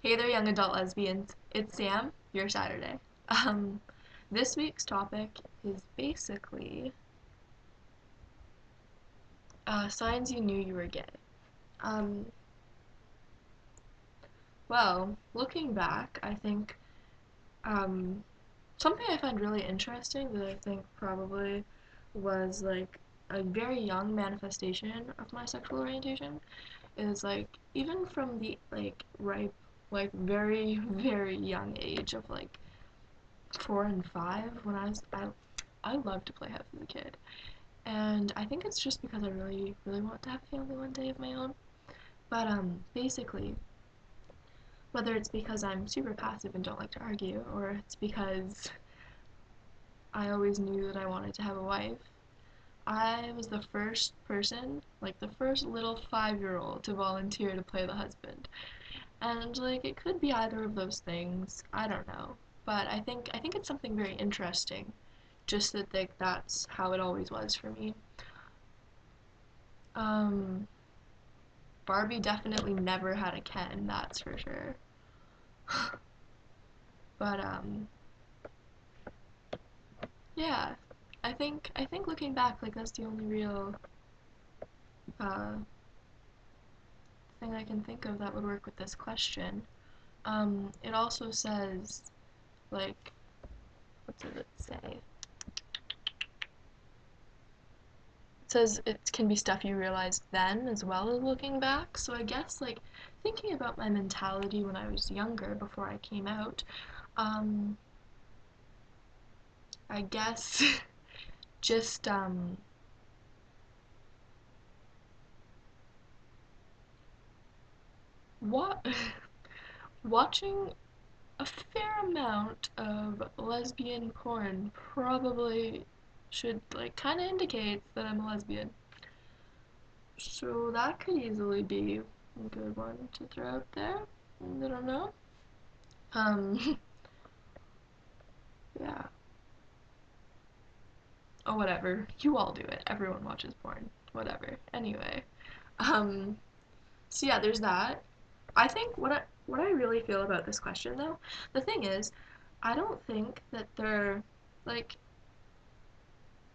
Hey there, young adult lesbians. It's Sam, your Saturday. Um, this week's topic is basically signs you knew you were gay. Um, looking back, I think um, something I find really interesting that I think probably was like a very young manifestation of my sexual orientation is like even from the ripe, very, very young age of 4 and 5 when I loved to play house as a kid. And I think it's just because I really, really want to have a family one day of my own. But basically, whether it's because I'm super passive and don't like to argue, or it's because I always knew that I wanted to have a wife, I was the first person, like the first little 5-year-old to volunteer to play the husband. And it could be either of those things. I don't know. But I think it's something very interesting. Just that that's how it always was for me. Um, Barbie definitely never had a Ken, that's for sure. But yeah, I think looking back, that's the only real uh, thing I can think of that would work with this question. It also says what does it say? It says it can be stuff you realized then as well as looking back. So I guess thinking about my mentality when I was younger before I came out, um, I guess just what watching a fair amount of lesbian porn probably should kind of indicates that I'm a lesbian. So that could easily be a good one to throw out there. I don't know. Um, yeah. Oh, whatever. You all do it. Everyone watches porn. Whatever. Anyway. Um, so yeah, there's that. I think what I really feel about this question though, the thing is, I don't think that they're like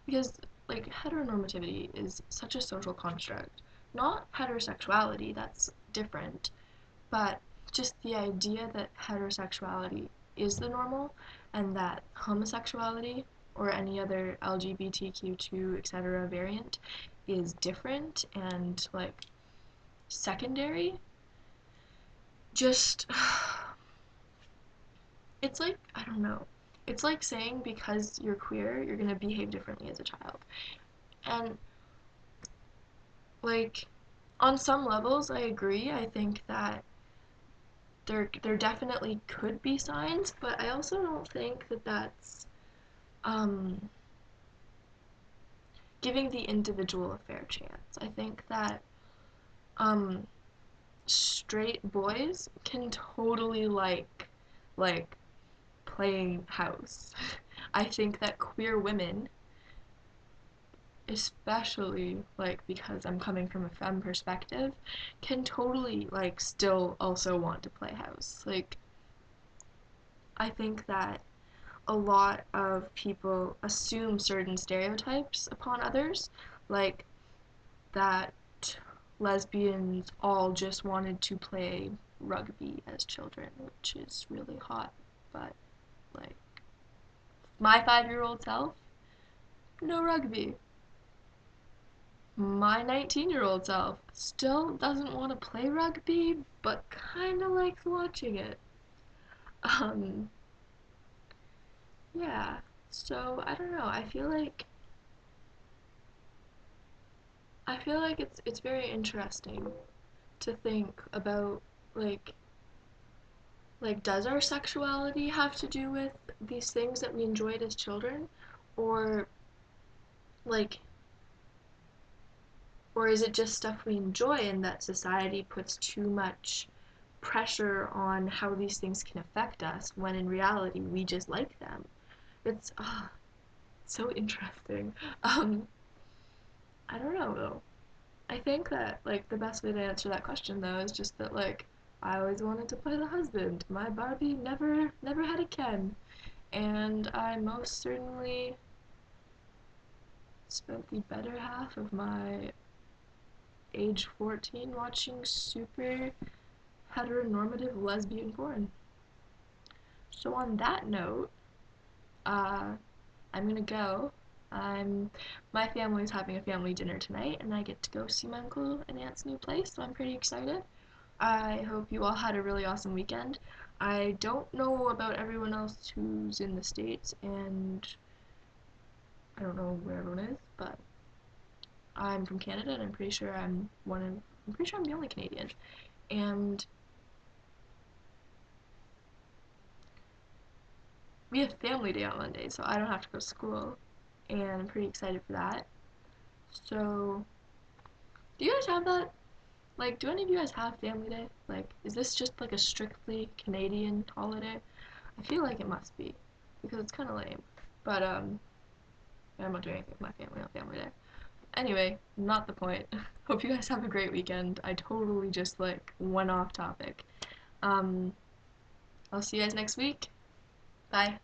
because heteronormativity is such a social construct. Not heterosexuality, that's different, but just the idea that heterosexuality is the normal and that homosexuality or any other LGBTQ2 etc. variant is different and secondary. Just it's I don't know. It's like saying because you're queer, you're gonna behave differently as a child. And like on some levels I agree. I think that there definitely could be signs, but I also don't think that that's um, giving the individual a fair chance. I think that um, straight boys can totally like playing house. I think that queer women, especially because I'm coming from a femme perspective, can totally still also want to play house. I think that a lot of people assume certain stereotypes upon others, like that lesbians all just wanted to play rugby as children, which is really hot, but like my 5-year-old self, no rugby. My 19-year-old self still doesn't want to play rugby, but kind of likes watching it. Um, yeah. So I don't know. I feel like it's very interesting to think about like does our sexuality have to do with these things that we enjoyed as children, or like or is it just stuff we enjoy and that society puts too much pressure on how these things can affect us when in reality we just like them? It's so interesting. Um, I don't know though. I think that the best way to answer that question though is just that I always wanted to play the husband. My Barbie never had a Ken. And I most certainly spent the better half of my age 14 watching super heteronormative lesbian porn. So on that note, uh, I'm gonna go. I'm my family's having a family dinner tonight, and I get to go see my uncle and aunt's new place, so I'm pretty excited. I hope you all had a really awesome weekend. I don't know about everyone else who's in the States, and I don't know where everyone is, but I'm from Canada, and I'm pretty sure I'm the only Canadian. And we have family day on Monday, so I don't have to go to school, and I'm pretty excited for that. So, do you guys have that? Like, do any of you guys have family day? Like, is this just like a strictly Canadian holiday? I feel like it must be, because it's kind of lame. But, I'm not doing anything with my family on family day. Anyway, not the point. Hope you guys have a great weekend. I totally just, like, went off topic. Um, I'll see you guys next week. Bye.